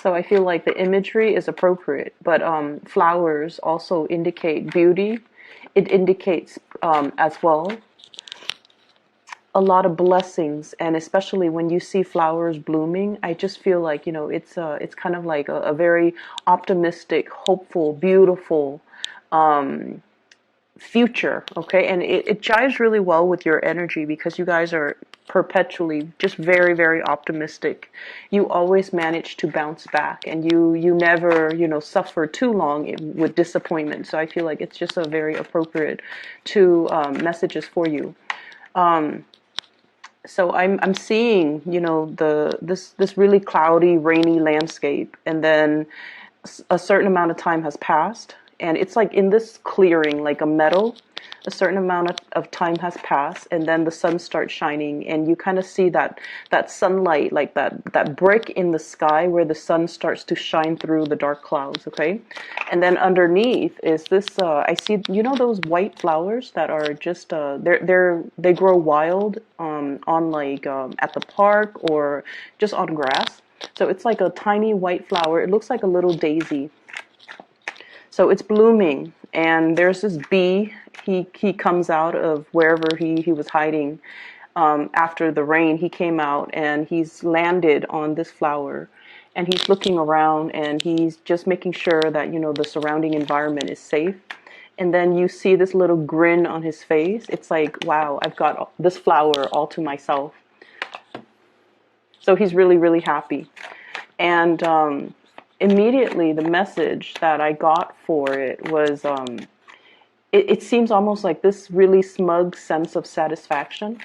So I feel like the imagery is appropriate, but flowers also indicate beauty. It indicates as well a lot of blessings, and especially when you see flowers blooming, I just feel like, it's kind of like a very optimistic, hopeful, beautiful future. Okay, and it jives really well with your energy because you guys are perpetually just very, very optimistic. You always manage to bounce back, and you never, suffer too long with disappointment. So I feel like it's just a very appropriate two messages for you. So I'm seeing, this really cloudy, rainy landscape, and then a certain amount of time has passed, and it's like in this clearing, like a meadow, a certain amount of time has passed, and then the sun starts shining, and you kind of see that sunlight, like that brick in the sky where the sun starts to shine through the dark clouds. Okay, and then underneath is this. I see, those white flowers that are just they grow wild on like at the park or just on grass. So it's like a tiny white flower. It looks like a little daisy. So it's blooming, and there's this bee. He comes out of wherever he was hiding after the rain. He came out and he's landed on this flower, and he's looking around and he's just making sure that the surrounding environment is safe. And then you see this little grin on his face. It's like, wow, I've got this flower all to myself. So he's really, really happy. And immediately the message that I got for it was, it seems almost like this really smug sense of satisfaction.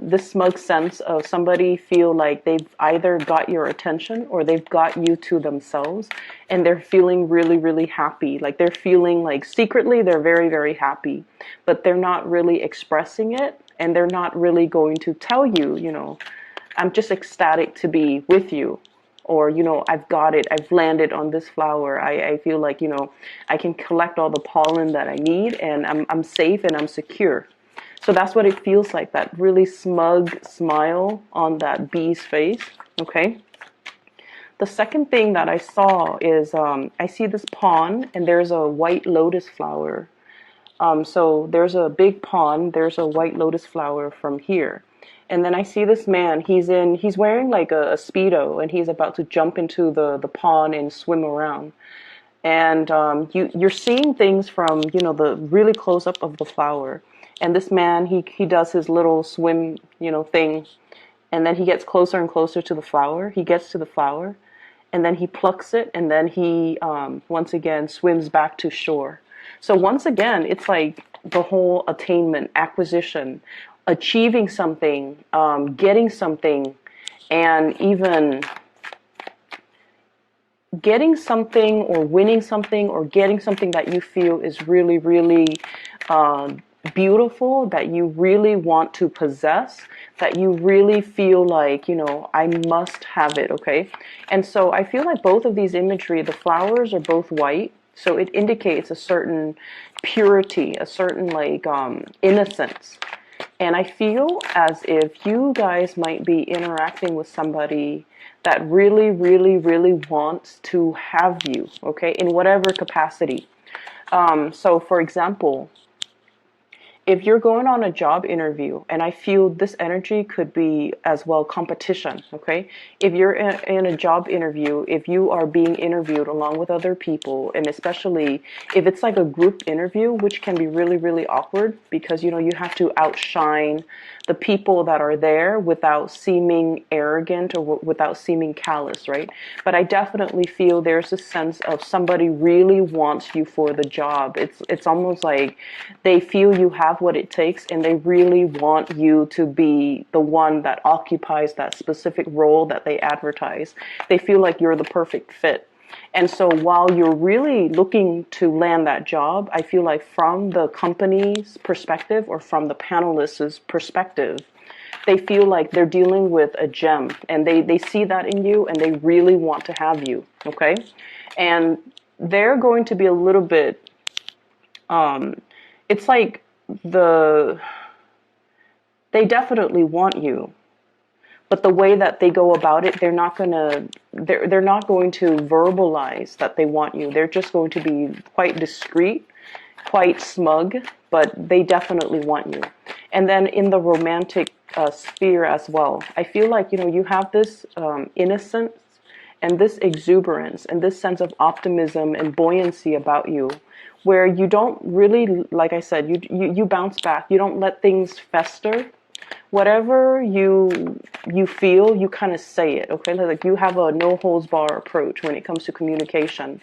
This smug sense of somebody feel like they've either got your attention or they've got you to themselves, and they're feeling really, really happy. Like they're feeling like secretly they're very, very happy, but they're not really expressing it, and they're not really going to tell you, I'm just ecstatic to be with you. Or, I've got it. I've landed on this flower. I feel like, I can collect all the pollen that I need, and I'm safe and I'm secure. So that's what it feels like, that really smug smile on that bee's face. Okay. The second thing that I saw is I see this pond, and there's a white lotus flower. So there's a big pond. There's a white lotus flower from here. And then I see this man, he's wearing like a Speedo, and he's about to jump into the pond and swim around. And you're seeing things from, the really close up of the flower. And this man, he does his little swim, thing. And then he gets closer and closer to the flower. He gets to the flower, and then he plucks it, and then he, once again, swims back to shore. So once again, it's like the whole attainment, acquisition, achieving something, getting something, and even getting something or winning something or getting something that you feel is really, really beautiful, that you really want to possess, that you really feel like, I must have it, okay? And so I feel like both of these imagery, the flowers are both white, so it indicates a certain purity, a certain like innocence. And I feel as if you guys might be interacting with somebody that really, really, really wants to have you, okay, in whatever capacity. So for example, if you're going on a job interview, and I feel this energy could be as well competition, okay? If you're in a job interview, if you are being interviewed along with other people, and especially if it's like a group interview, which can be really, really awkward because, you have to outshine the people that are there without seeming arrogant or without seeming callous, right? But I definitely feel there's a sense of somebody really wants you for the job. It's almost like they feel you have what it takes, and they really want you to be the one that occupies that specific role that they advertise. They feel like you're the perfect fit. And so while you're really looking to land that job, I feel like from the company's perspective or from the panelists' perspective, they feel like they're dealing with a gem, and they see that in you, and they really want to have you, okay? And they're going to be a little bit, it's like they definitely want you, but the way that they go about it, they're not going to verbalize that they want you. They're just going to be quite discreet, quite smug, but they definitely want you. And then in the romantic sphere as well, I feel like, you have this innocence and this exuberance and this sense of optimism and buoyancy about you, where you don't really, like I said, you bounce back. You don't let things fester. Whatever you feel, you kind of say it, okay? Like you have a no holds bar approach when it comes to communication,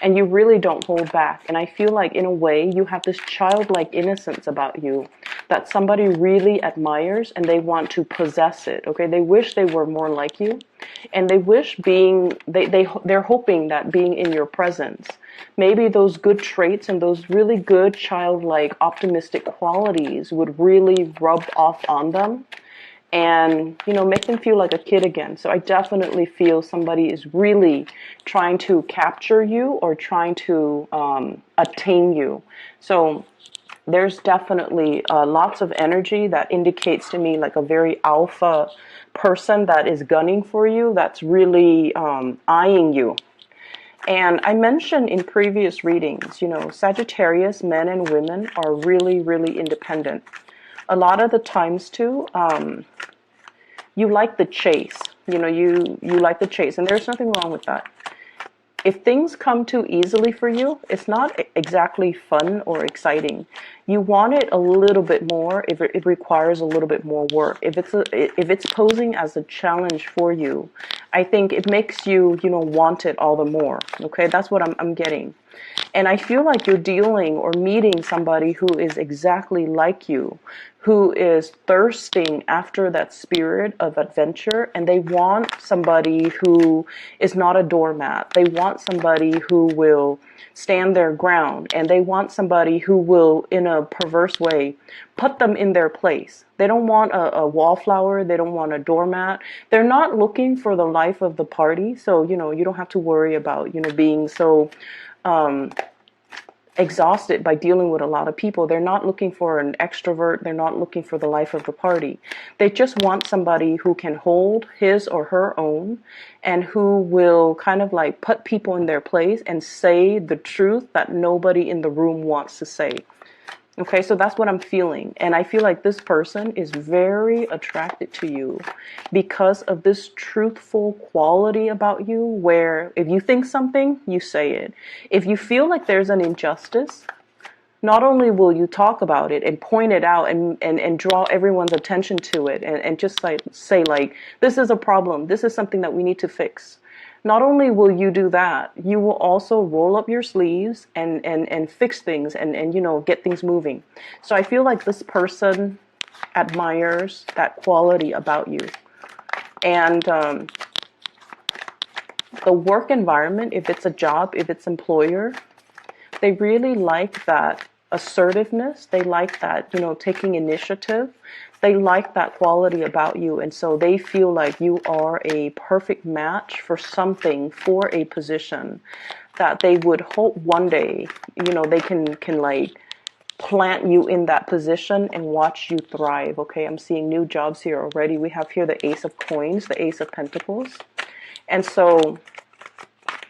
and you really don't hold back. And I feel like in a way you have this childlike innocence about you that somebody really admires, and they want to possess it, okay? They wish they were more like you, and they wish they're hoping that being in your presence, maybe those good traits and those really good childlike optimistic qualities would really rub off on them, and make them feel like a kid again. So I definitely feel somebody is really trying to capture you or trying to attain you. So there's definitely lots of energy that indicates to me like a very alpha person that is gunning for you, that's really eyeing you. And I mentioned in previous readings, Sagittarius men and women are really, really independent. A lot of the times too, you like the chase. You like the chase, and there's nothing wrong with that. If things come too easily for you, it's not exactly fun or exciting. You want it a little bit more if it requires a little bit more work. If it's posing as a challenge for you, I think it makes you, want it all the more. Okay, that's what I'm getting. And I feel like you're dealing or meeting somebody who is exactly like you, who is thirsting after that spirit of adventure, and they want somebody who is not a doormat. They want somebody who will stand their ground, and they want somebody who will, in a perverse way, put them in their place. They don't want a wallflower. They don't want a doormat. They're not looking for the life of the party. So, you don't have to worry about, being so exhausted by dealing with a lot of people. They're not looking for an extrovert. They're not looking for the life of the party. They just want somebody who can hold his or her own, and who will kind of like put people in their place and say the truth that nobody in the room wants to say. Okay, so that's what I'm feeling. And I feel like this person is very attracted to you because of this truthful quality about you, where if you think something, you say it. If you feel like there's an injustice, not only will you talk about it and point it out and draw everyone's attention to it, and just like say like, this is a problem, this is something that we need to fix. Not only will you do that, you will also roll up your sleeves and fix things and get things moving. So I feel like this person admires that quality about you. And the work environment, if it's a job, if it's employer, they really like that assertiveness. They like that, taking initiative. They like that quality about you. And so they feel like you are a perfect match for something, for a position that they would hope one day, they can like plant you in that position and watch you thrive. Okay, I'm seeing new jobs here already. We have here the Ace of Coins, the Ace of Pentacles. And so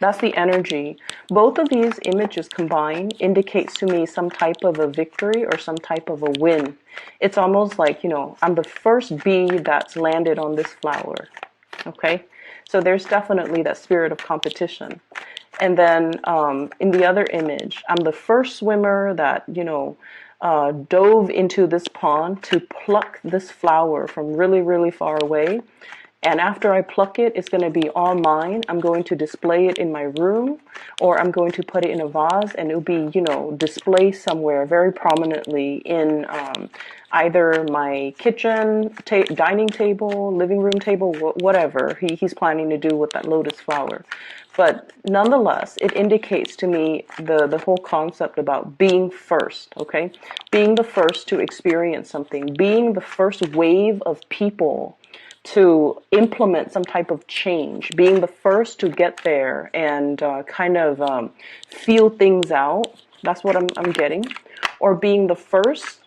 that's the energy. Both of these images combined indicates to me some type of a victory or some type of a win. It's almost like, I'm the first bee that's landed on this flower. Okay? So there's definitely that spirit of competition. And then in the other image, I'm the first swimmer that, dove into this pond to pluck this flower from really, really far away. And after I pluck it, it's going to be all mine. I'm going to display it in my room, or I'm going to put it in a vase, and it'll be, displayed somewhere very prominently in either my kitchen, dining table, living room table, whatever he's planning to do with that lotus flower. But nonetheless, it indicates to me the whole concept about being first, okay? Being the first to experience something, being the first wave of people to implement some type of change, being the first to get there and feel things out. That's what I'm getting. Or being the first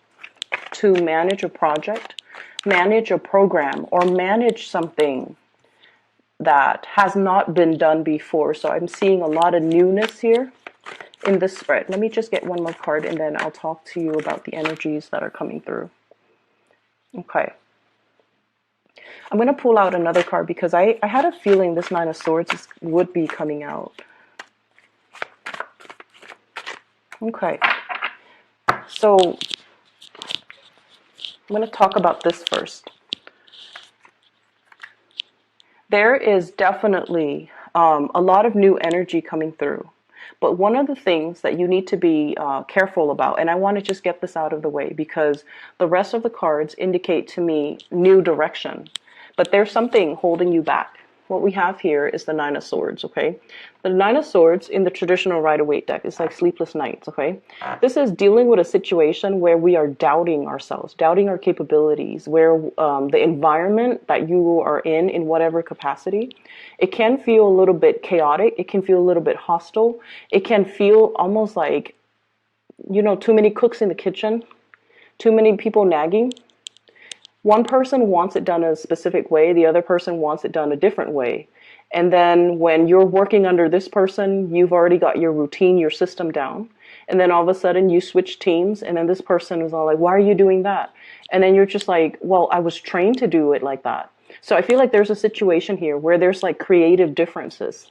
to manage a project, manage a program or manage something that has not been done before. So I'm seeing a lot of newness here in this spread. Let me just get one more card and then I'll talk to you about the energies that are coming through. Okay. I'm going to pull out another card because I had a feeling this Nine of Swords would be coming out. Okay. So I'm going to talk about this first. There is definitely a lot of new energy coming through. But one of the things that you need to be careful about, and I want to just get this out of the way because the rest of the cards indicate to me new direction. But there's something holding you back. What we have here is the Nine of Swords, okay? The Nine of Swords in the traditional Rider-Waite deck is like sleepless nights, okay? This is dealing with a situation where we are doubting ourselves, doubting our capabilities, where the environment that you are in whatever capacity, it can feel a little bit chaotic. It can feel a little bit hostile. It can feel almost like, you know, too many cooks in the kitchen, too many people nagging. One person wants it done a specific way, the other person wants it done a different way. And then when you're working under this person, you've already got your routine, your system down. And then all of a sudden you switch teams and then this person is all like, why are you doing that? And then you're just like, well, I was trained to do it like that. So I feel like there's a situation here where there's like creative differences.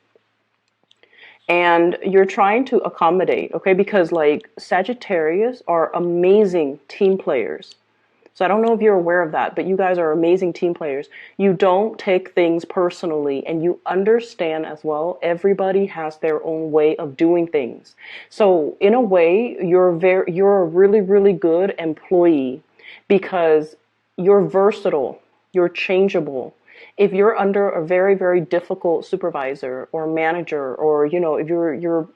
And you're trying to accommodate, okay? Because like Sagittarius are amazing team players. So I don't know if you're aware of that, but you guys are amazing team players. You don't take things personally and you understand as well, everybody has their own way of doing things. So in a way, you're a really, really good employee because you're versatile, you're changeable. If you're under a very, very difficult supervisor or manager, or, you know, if you're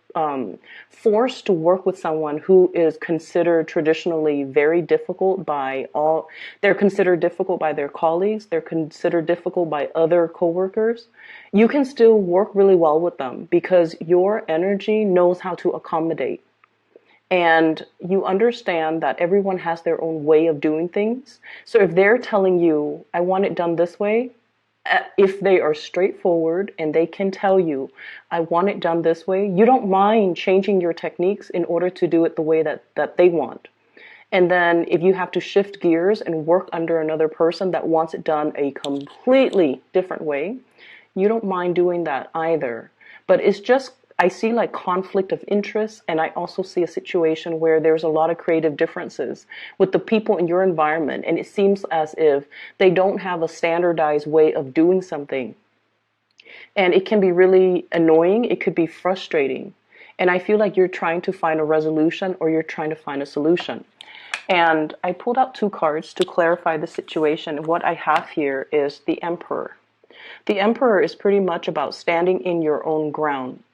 forced to work with someone who is considered traditionally very difficult by all, they're considered difficult by their colleagues, they're considered difficult by other coworkers, you can still work really well with them because your energy knows how to accommodate. And you understand that everyone has their own way of doing things. So if they're telling you, I want it done this way, if they are straightforward and they can tell you, I want it done this way, you don't mind changing your techniques in order to do it the way that they want. And then if you have to shift gears and work under another person that wants it done a completely different way, you don't mind doing that either. But it's just, I see like conflict of interest, and I also see a situation where there's a lot of creative differences with the people in your environment, and it seems as if they don't have a standardized way of doing something. And it can be really annoying, it could be frustrating. And I feel like you're trying to find a resolution or you're trying to find a solution. And I pulled out two cards to clarify the situation. What I have here is the Emperor. The Emperor is pretty much about standing in your own ground.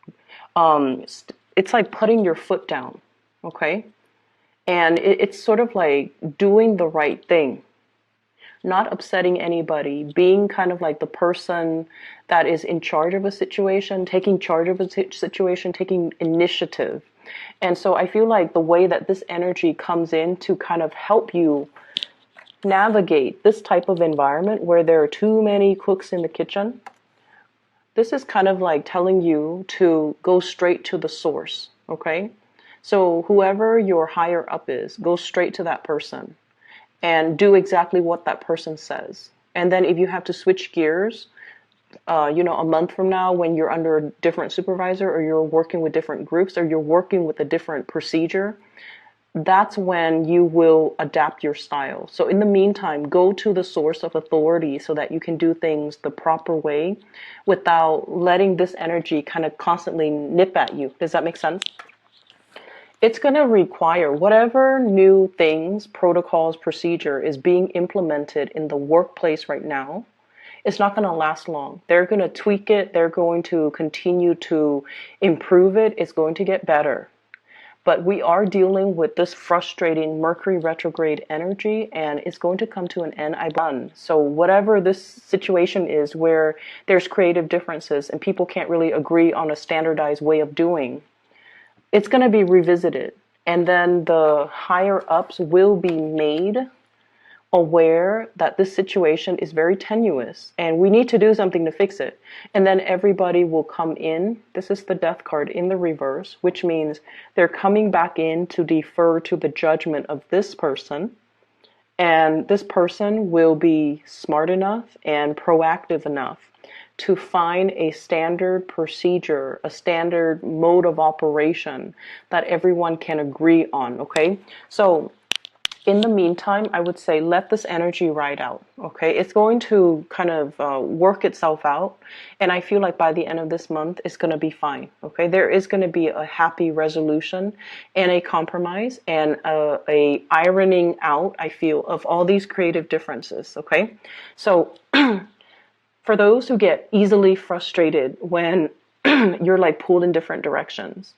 It's like putting your foot down, okay? And it's sort of like doing the right thing, not upsetting anybody, being kind of like the person that is in charge of a situation, taking charge of a situation, taking initiative. And so I feel like the way that this energy comes in to kind of help you navigate this type of environment where there are too many cooks in the kitchen, this is kind of like telling you to go straight to the source, okay? So whoever your higher up is, go straight to that person and do exactly what that person says. And then if you have to switch gears, you know, a month from now when you're under a different supervisor or you're working with different groups or you're working with a different procedure, that's when you will adapt your style. So in the meantime, go to the source of authority so that you can do things the proper way without letting this energy kind of constantly nip at you. Does that make sense? It's going to require whatever new things, protocols, procedure is being implemented in the workplace right now. It's not going to last long. They're going to tweak it. They're going to continue to improve it. It's going to get better. But we are dealing with this frustrating Mercury retrograde energy, and it's going to come to an end. So whatever this situation is where there's creative differences and people can't really agree on a standardized way of doing, it's going to be revisited. And then the higher ups will be made aware that this situation is very tenuous and we need to do something to fix it. And then everybody will come in. This is the death card in the reverse, which means they're coming back in to defer to the judgment of this person. And this person will be smart enough and proactive enough to find a standard procedure, a standard mode of operation that everyone can agree on, okay? So in the meantime, I would say let this energy ride out, okay? It's going to kind of work itself out, and I feel like by the end of this month, it's going to be fine, okay? There is going to be a happy resolution and a compromise and a ironing out, I feel, of all these creative differences, okay? So for those who get easily frustrated when you're like pulled in different directions,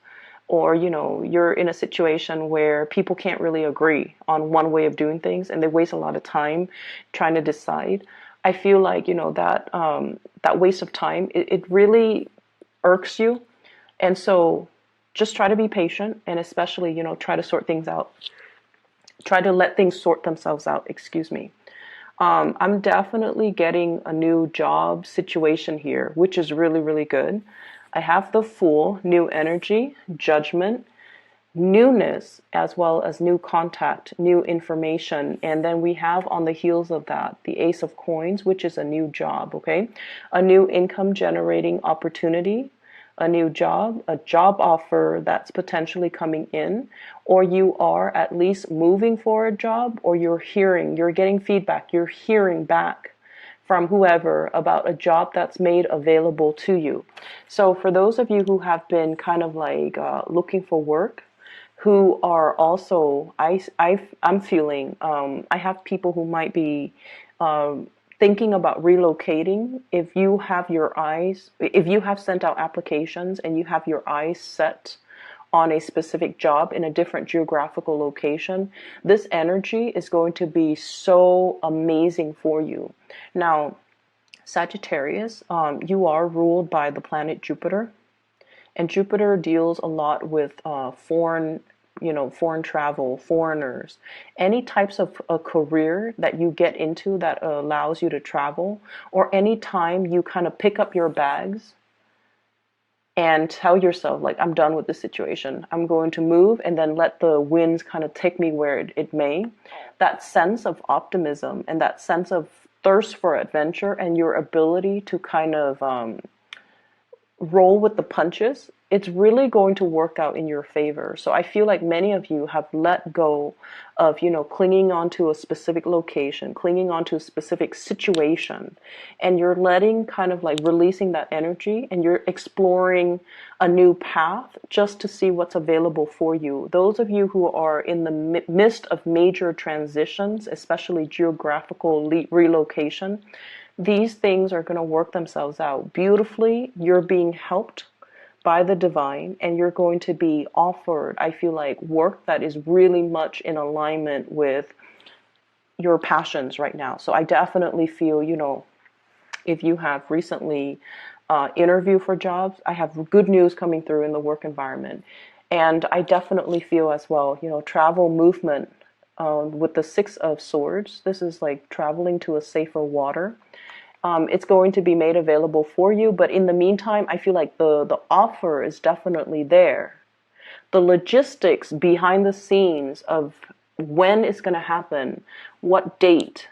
or you're in a situation where people can't really agree on one way of doing things and they waste a lot of time trying to decide, I feel like that waste of time, it really irks you. And so just try to be patient, and especially try to sort things out, try to let things sort themselves out, excuse me. I'm definitely getting a new job situation here, which is really, really good. I have the Fool, new energy, judgment, newness, as well as new contact, new information. And then we have on the heels of that, the Ace of Coins, which is a new job, okay? A new income generating opportunity, a new job, a job offer that's potentially coming in, or you are at least moving for a job, or you're getting feedback, you're hearing back from whoever about a job that's made available to you. So for those of you who have been kind of like looking for work, who are also, I'm feeling, I have people who might be thinking about relocating. If you have sent out applications and you have your eyes set on a specific job in a different geographical location, this energy is going to be so amazing for you. Now, Sagittarius, you are ruled by the planet Jupiter, and Jupiter deals a lot with foreign travel, foreigners, any types of a career that you get into that allows you to travel, or any time you kind of pick up your bags and tell yourself, like, I'm done with this situation. I'm going to move and then let the winds kind of take me where it may. That sense of optimism and that sense of thirst for adventure and your ability to kind of roll with the punches, it's really going to work out in your favor. So I feel like many of you have let go of, clinging onto a specific location, clinging onto a specific situation, and you're letting kind of like releasing that energy, and you're exploring a new path just to see what's available for you. Those of you who are in the midst of major transitions, especially geographical relocation, these things are going to work themselves out beautifully. You're being helped by the divine, and you're going to be offered, I feel like, work that is really much in alignment with your passions right now. So I definitely feel, if you have recently interviewed for jobs, I have good news coming through in the work environment. And I definitely feel as well, travel, movement, with the Six of Swords. This is like traveling to a safer water. It's going to be made available for you, but in the meantime, I feel like the offer is definitely there. The logistics behind the scenes of when it's going to happen, what date,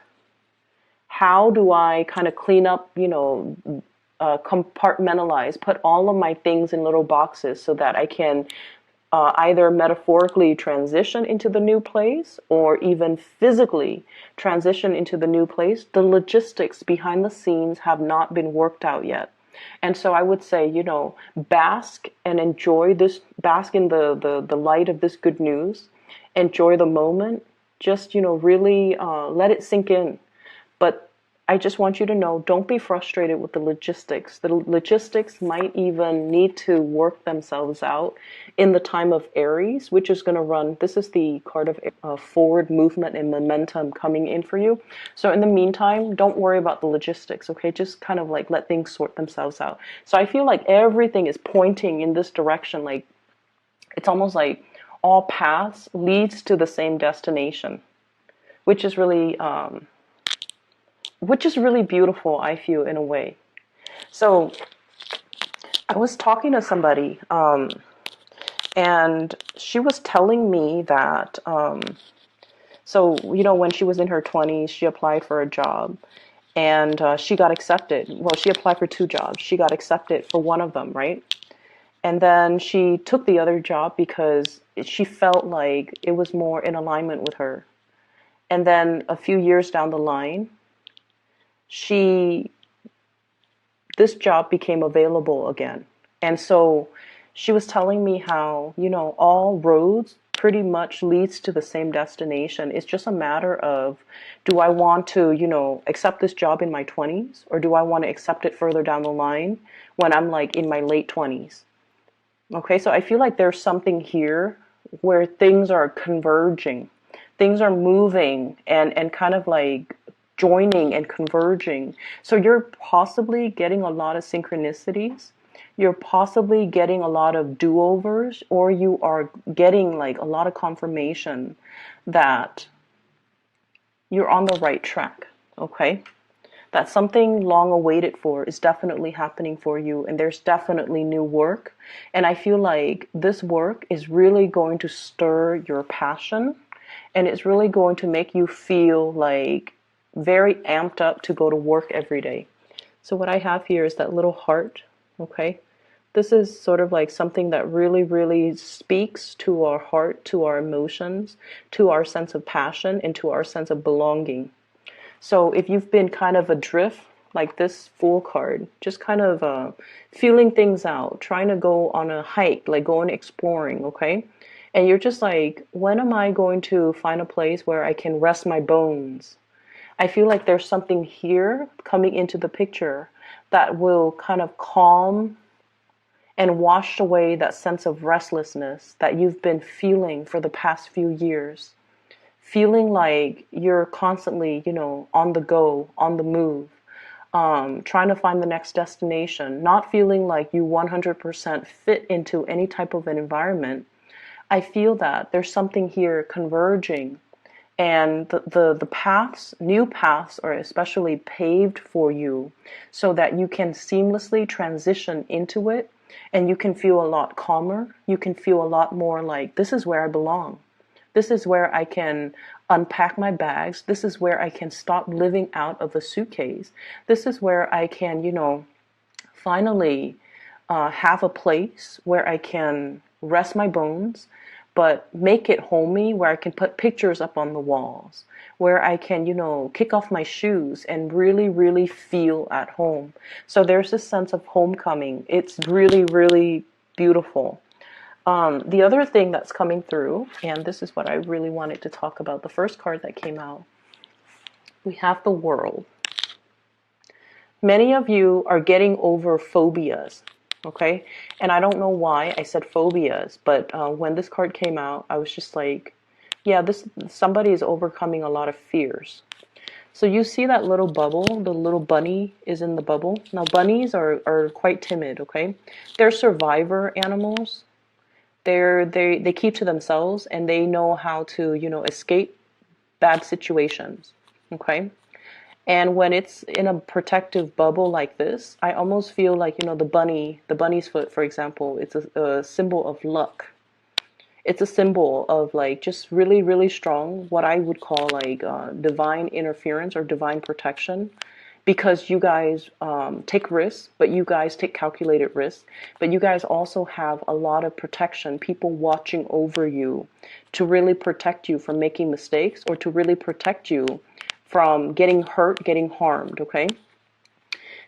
how do I kind of clean up, compartmentalize, put all of my things in little boxes so that I can either metaphorically transition into the new place or even physically transition into the new place. The logistics behind the scenes have not been worked out yet. And so I would say, bask and enjoy this, bask in the light of this good news, enjoy the moment, just, really let it sink in. But I just want you to know, don't be frustrated with the logistics. The logistics might even need to work themselves out in the time of Aries, which is going to run. This is the card of forward movement and momentum coming in for you. So in the meantime, don't worry about the logistics, okay? Just kind of like let things sort themselves out. So I feel like everything is pointing in this direction. Like it's almost like all paths leads to the same destination, which is really beautiful, I feel, in a way. So I was talking to somebody, and she was telling me that, so, when she was in her 20s, she applied for a job, and she got accepted. Well, she applied for 2 jobs. She got accepted for one of them, right? And then she took the other job because she felt like it was more in alignment with her. And then a few years down the line, this job became available again. And so she was telling me how, all roads pretty much leads to the same destination. It's just a matter of, do I want to, accept this job in my 20s, or do I want to accept it further down the line when I'm like in my late 20s? Okay, so I feel like there's something here where things are converging. Things are moving and kind of like joining and converging. So you're possibly getting a lot of synchronicities. You're possibly getting a lot of do-overs, or you are getting like a lot of confirmation that you're on the right track. Okay? That something long awaited for is definitely happening for you, and there's definitely new work. And I feel like this work is really going to stir your passion, and it's really going to make you feel like very amped up to go to work every day. So what I have here is that little heart. Okay, this is sort of like something that really, really speaks to our heart, to our emotions, to our sense of passion, and to our sense of belonging. So if you've been kind of adrift, like this Fool card, just kind of feeling things out, trying to go on a hike, like going exploring, okay? And you're just like, when am I going to find a place where I can rest my bones? I feel like there's something here coming into the picture that will kind of calm and wash away that sense of restlessness that you've been feeling for the past few years. Feeling like you're constantly, on the go, on the move, trying to find the next destination, not feeling like you 100% fit into any type of an environment. I feel that there's something here converging, and the paths, new paths, are especially paved for you so that you can seamlessly transition into it, and you can feel a lot calmer. You can feel a lot more like, this is where I belong. This is where I can unpack my bags. This is where I can stop living out of a suitcase. This is where I can, finally have a place where I can rest my bones, but make it homey, where I can put pictures up on the walls, where I can, kick off my shoes and really, really feel at home. So there's this sense of homecoming. It's really, really beautiful. The other thing that's coming through, and this is what I really wanted to talk about, the first card that came out, we have the World. Many of you are getting over phobias, okay? And I don't know why I said phobias, but when this card came out, I was just like, yeah, somebody is overcoming a lot of fears. So you see that little bubble, the little bunny is in the bubble. Now bunnies are quite timid, okay? They're survivor animals. They keep to themselves, and they know how to, escape bad situations. Okay? And when it's in a protective bubble like this, I almost feel like, the bunny's foot, for example, it's a symbol of luck. It's a symbol of like just really, really strong, what I would call like divine interference or divine protection. Because you guys take risks, but you guys take calculated risks, but you guys also have a lot of protection, people watching over you to really protect you from making mistakes, or to really protect you from getting hurt, getting harmed, okay?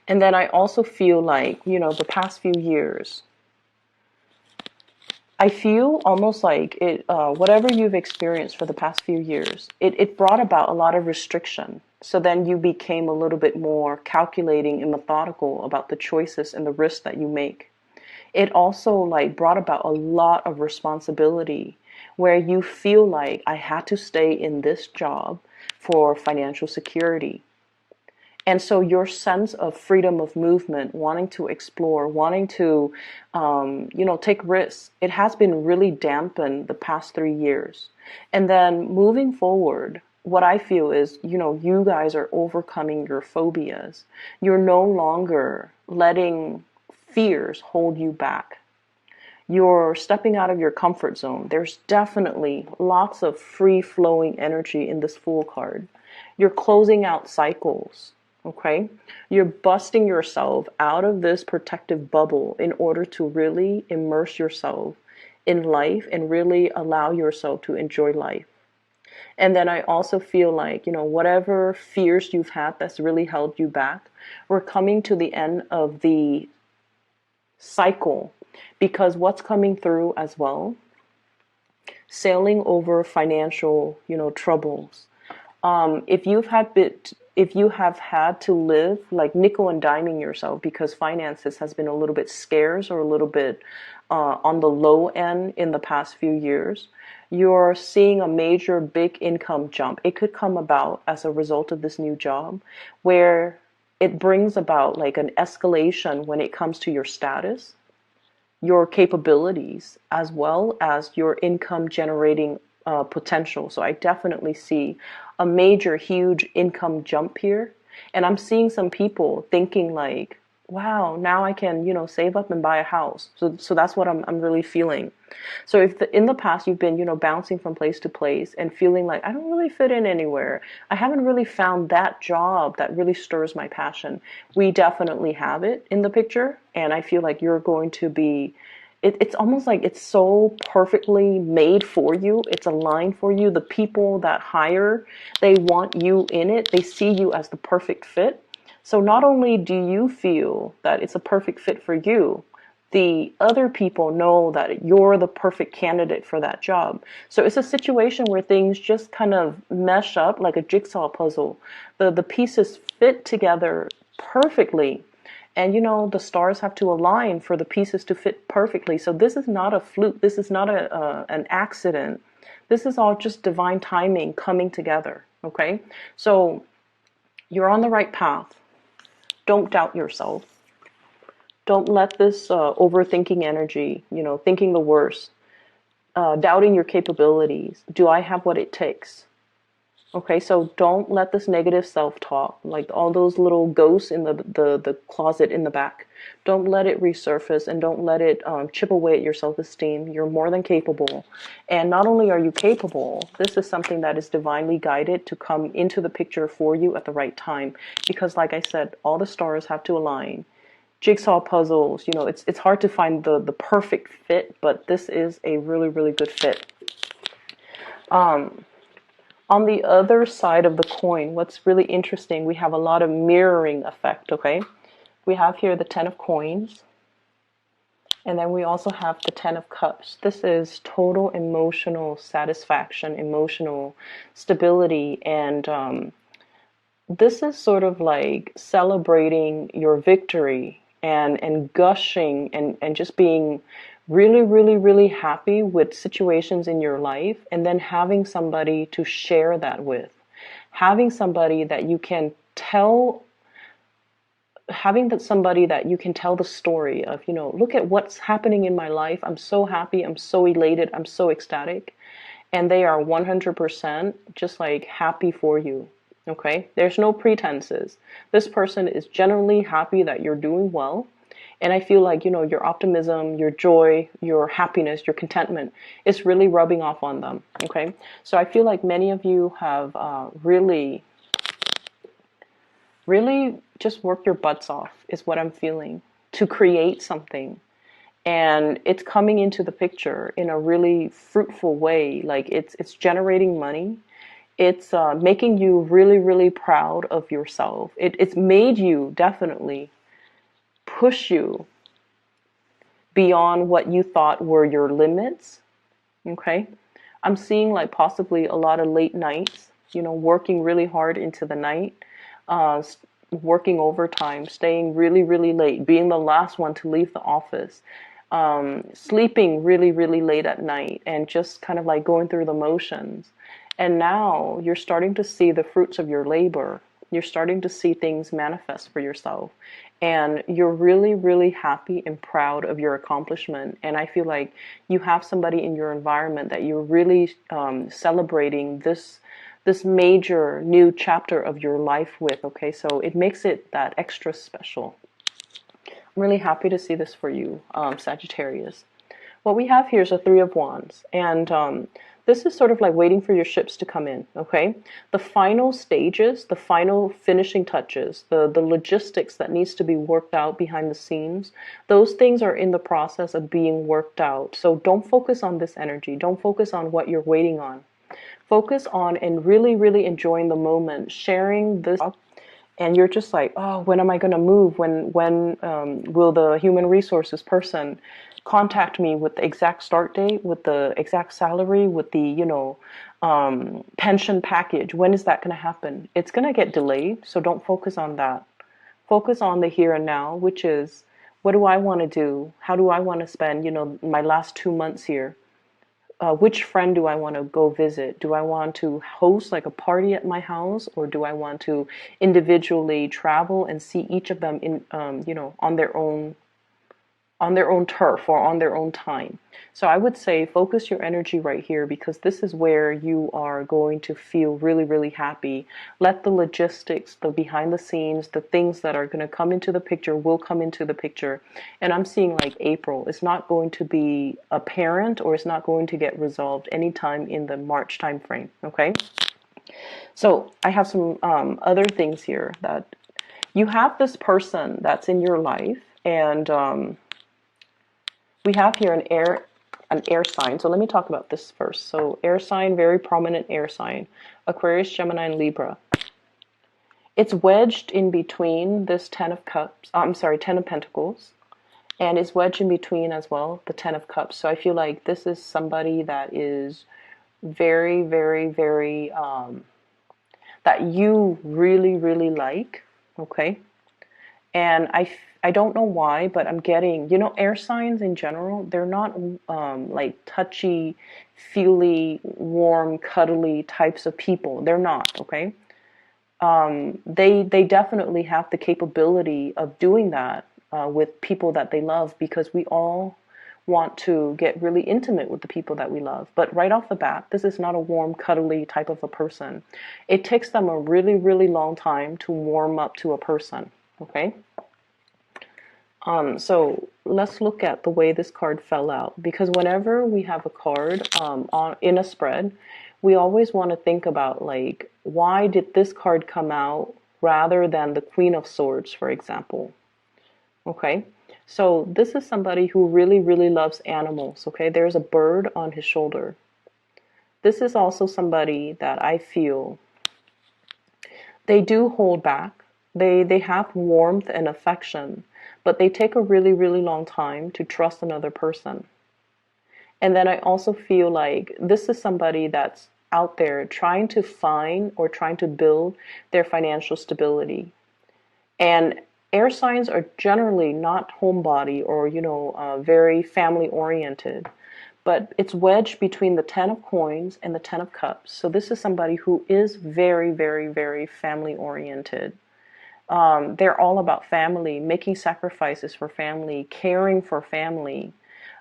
And then I also feel like, the past few years, I feel almost like it, whatever you've experienced for the past few years, it brought about a lot of restriction. So then you became a little bit more calculating and methodical about the choices and the risks that you make. It also like brought about a lot of responsibility, where you feel like, I had to stay in this job for financial security. And so your sense of freedom of movement, wanting to explore, wanting to, take risks, it has been really dampened the past 3 years. And then moving forward, what I feel is, you guys are overcoming your phobias. You're no longer letting fears hold you back. You're stepping out of your comfort zone. There's definitely lots of free flowing energy in this Fool card. You're closing out cycles, okay? You're busting yourself out of this protective bubble in order to really immerse yourself in life and really allow yourself to enjoy life. And then I also feel like, whatever fears you've had that's really held you back, we're coming to the end of the cycle, because what's coming through as well, sailing over financial, troubles. If you have had to live like nickel and diming yourself because finances has been a little bit scarce or a little bit on the low end in the past few years, you're seeing a major big income jump. It could come about as a result of this new job, where it brings about like an escalation when it comes to your status, your capabilities, as well as your income generating potential. So I definitely see a major, huge income jump here. And I'm seeing some people thinking like, wow, now I can, save up and buy a house. So that's what I'm really feeling. So if in the past you've been, bouncing from place to place and feeling like I don't really fit in anywhere, I haven't really found that job that really stirs my passion. We definitely have it in the picture, and I feel like you're going to be. It's almost like it's so perfectly made for you. It's aligned for you. The people that hire, they want you in it. They see you as the perfect fit. So not only do you feel that it's a perfect fit for you, the other people know that you're the perfect candidate for that job. So it's a situation where things just kind of mesh up like a jigsaw puzzle. The pieces fit together perfectly. And the stars have to align for the pieces to fit perfectly. So this is not a fluke. This is not an accident. This is all just divine timing coming together. Okay? So you're on the right path. Don't doubt yourself. Don't let this overthinking energy, thinking the worst, doubting your capabilities. Do I have what it takes? Okay, so don't let this negative self-talk, like all those little ghosts in the closet in the back, don't let it resurface, and don't let it chip away at your self-esteem. You're more than capable. And not only are you capable, this is something that is divinely guided to come into the picture for you at the right time. Because like I said, all the stars have to align. Jigsaw puzzles, it's hard to find the perfect fit, but this is a really, really good fit. On the other side of the coin, what's really interesting, we have a lot of mirroring effect, okay? We have here the 10 of coins, and then we also have the 10 of cups. This is total emotional satisfaction, emotional stability, and this is sort of like celebrating your victory and gushing and just being really, really, really happy with situations in your life, and then having somebody to share that with. Having somebody that you can tell the story of, look at what's happening in my life. I'm so happy, I'm so elated, I'm so ecstatic. And they are 100% just like happy for you. Okay? There's no pretenses. This person is genuinely happy that you're doing well. And I feel like, your optimism, your joy, your happiness, your contentment is really rubbing off on them. Okay? So I feel like many of you have really, really just worked your butts off, is what I'm feeling, to create something. And it's coming into the picture in a really fruitful way. Like it's generating money. It's making you really, really proud of yourself. It's made you definitely push you beyond what you thought were your limits. Okay? I'm seeing like possibly a lot of late nights, working really hard into the night, working overtime, staying really, really late, being the last one to leave the office, sleeping really, really late at night, and just kind of like going through the motions. And now you're starting to see the fruits of your labor. You're starting to see things manifest for yourself. And you're really, really happy and proud of your accomplishment. And I feel like you have somebody in your environment that you're really celebrating this major new chapter of your life with, okay? So it makes it that extra special. I'm really happy to see this for you, Sagittarius. What we have here is a Three of Wands, and this is sort of like waiting for your ships to come in, okay? The final stages, the final finishing touches, the logistics that needs to be worked out behind the scenes, those things are in the process of being worked out. So don't focus on this energy. Don't focus on what you're waiting on. Focus on and really, really enjoying the moment, sharing this. And you're just like, oh, when am I going to move? When will the human resources person contact me with the exact start date, with the exact salary, with the, pension package? When is that going to happen? It's going to get delayed, so don't focus on that. Focus on the here and now, which is, what do I want to do? How do I want to spend, my last 2 months here? Which friend do I want to go visit? Do I want to host like a party at my house, or do I want to individually travel and see each of them in, on their own turf or on their own time? So I would say focus your energy right here, because this is where you are going to feel really, really happy. Let the logistics, the behind the scenes, the things that are going to come into the picture will come into the picture. And I'm seeing like April. It's not going to be apparent, or it's not going to get resolved anytime in the March time frame. Okay. So I have some other things here, that you have this person that's in your life, and we have here an air sign. So let me talk about this first. So air sign, very prominent air sign, Aquarius, Gemini, and Libra. It's wedged in between this 10 of cups, 10 of pentacles, and it's wedged in between as well, the 10 of cups. So I feel like this is somebody that is very, very, very, that you really, really like, okay? And I don't know why, but I'm getting, air signs in general, they're not like touchy, feely, warm, cuddly types of people. They're not, okay? They definitely have the capability of doing that with people that they love, because we all want to get really intimate with the people that we love. But right off the bat, this is not a warm, cuddly type of a person. It takes them a really, really long time to warm up to a person, okay? So let's look at the way this card fell out, because whenever we have a card in a spread, we always want to think about, like, why did this card come out rather than the Queen of Swords, for example? Okay, so this is somebody who really, really loves animals. Okay, there's a bird on his shoulder. This is also somebody that I feel they do hold back. They have warmth and affection, but they take a really, really long time to trust another person. And then I also feel like this is somebody that's out there trying to find or trying to build their financial stability. And air signs are generally not homebody or, very family oriented, but it's wedged between the 10 of coins and the 10 of cups. So this is somebody who is very, very, very family oriented. They're all about family, making sacrifices for family, caring for family,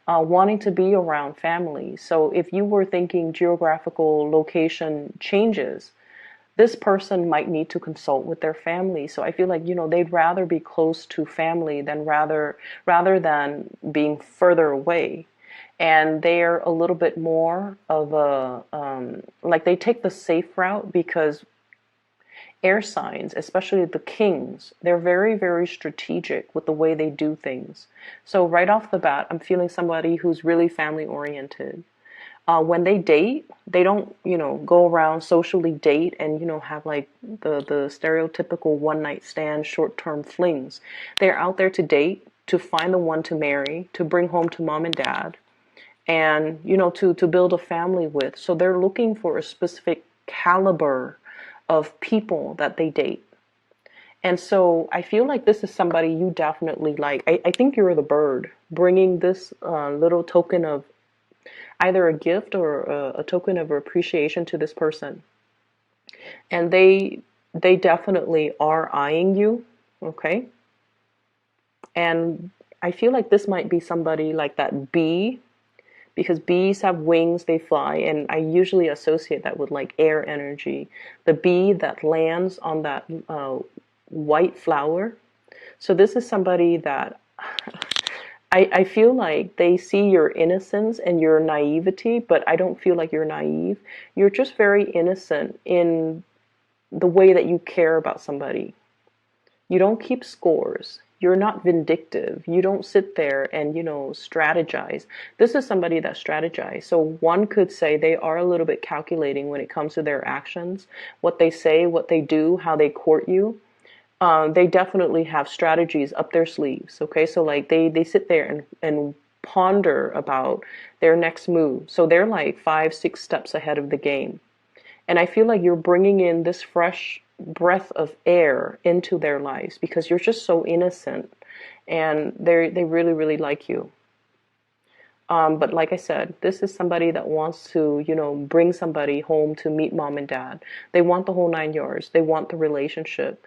wanting to be around family. So if you were thinking geographical location changes, this person might need to consult with their family. So I feel like, they'd rather be close to family than rather than being further away. And they're a little bit more of a, like, they take the safe route, because air signs, especially the kings, they're very, very strategic with the way they do things. So right off the bat, I'm feeling somebody who's really family oriented. When they date, they don't, go around socially date and, have like the stereotypical one night stand, short term flings. They're out there to date, to find the one to marry, to bring home to mom and dad, and, to build a family with. So they're looking for a specific caliber of people that they date. And so I feel like this is somebody you definitely like. I think you're the bird bringing this little token of either a gift or a token of appreciation to this person. And they definitely are eyeing you, okay? And I feel like this might be somebody like that bee, because bees have wings, they fly, and I usually associate that with like air energy. The bee that lands on that white flower. So this is somebody that I feel like they see your innocence and your naivety, but I don't feel like you're naive. You're just very innocent in the way that you care about somebody. You don't keep scores. You're not vindictive. You don't sit there and, strategize. This is somebody that strategizes. So one could say they are a little bit calculating when it comes to their actions, what they say, what they do, how they court you. They definitely have strategies up their sleeves. Okay, so like they sit there and ponder about their next move. So they're like 5, 6 steps ahead of the game. And I feel like you're bringing in this fresh breath of air into their lives because you're just so innocent, and they really, really like you. But like I said, this is somebody that wants to, bring somebody home to meet mom and dad. They want the whole 9 yards. They want the relationship.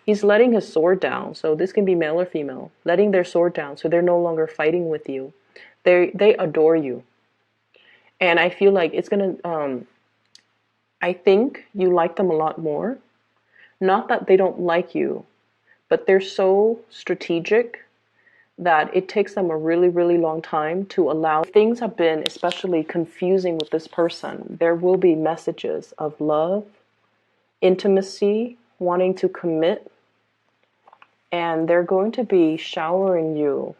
He's letting his sword down. So this can be male or female, letting their sword down. So they're no longer fighting with you. They adore you. And I feel like it's going to, I think you like them a lot more. Not that they don't like you, but they're so strategic that it takes them a really, really long time to allow. If things have been especially confusing with this person, there will be messages of love, intimacy, wanting to commit, and they're going to be showering you.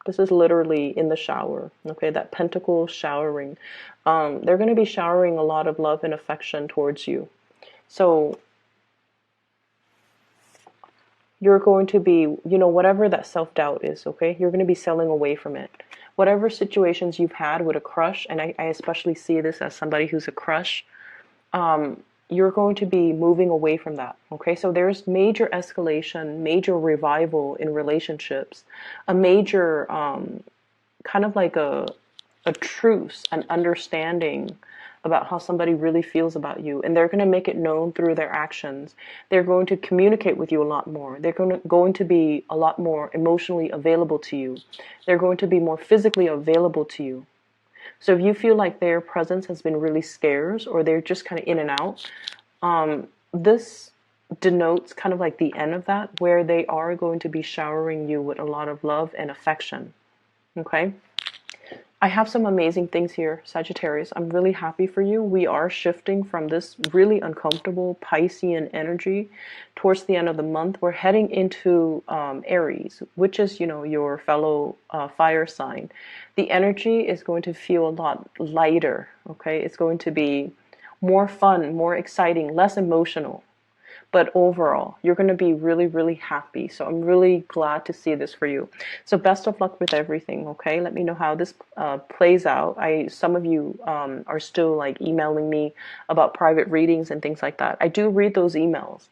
This is literally in the shower, okay? That pentacle showering. They're going to be showering a lot of love and affection towards you. So you're going to be, whatever that self-doubt is, okay? You're going to be selling away from it. Whatever situations you've had with a crush, and I especially see this as somebody who's a crush, you're going to be moving away from that, okay? So there's major escalation, major revival in relationships, a major kind of like a truce, an understanding about how somebody really feels about you, and they're going to make it known through their actions. They're going to communicate with you a lot more. They're going to be a lot more emotionally available to you. They're going to be more physically available to you. So if you feel like their presence has been really scarce, or they're just kind of in and out, this denotes kind of like the end of that, where they are going to be showering you with a lot of love and affection. Okay? I have some amazing things here, Sagittarius. I'm really happy for you. We are shifting from this really uncomfortable Piscean energy towards the end of the month. We're heading into Aries, which is, your fellow fire sign. The energy is going to feel a lot lighter, okay? It's going to be more fun, more exciting, less emotional. But overall, you're going to be really, really happy. So I'm really glad to see this for you. So best of luck with everything, okay? Let me know how this plays out. Some of you are still like emailing me about private readings and things like that. I do read those emails.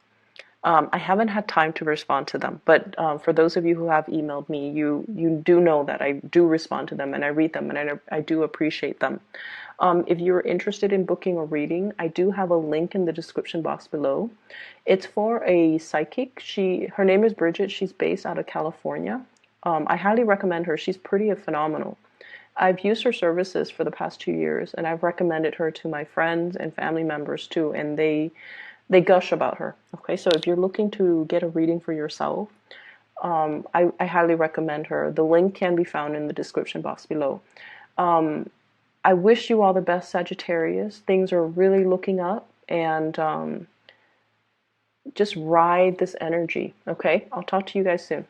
I haven't had time to respond to them, but for those of you who have emailed me, you do know that I do respond to them and I read them, and I do appreciate them. If you're interested in booking a reading, I do have a link in the description box below. It's for a psychic. Her name is Bridget. She's based out of California. I highly recommend her. She's pretty phenomenal. I've used her services for the past 2 years, and I've recommended her to my friends and family members too, and they gush about her. Okay, so if you're looking to get a reading for yourself, I highly recommend her. The link can be found in the description box below. I wish you all the best, Sagittarius. Things are really looking up, and just ride this energy. Okay, I'll talk to you guys soon.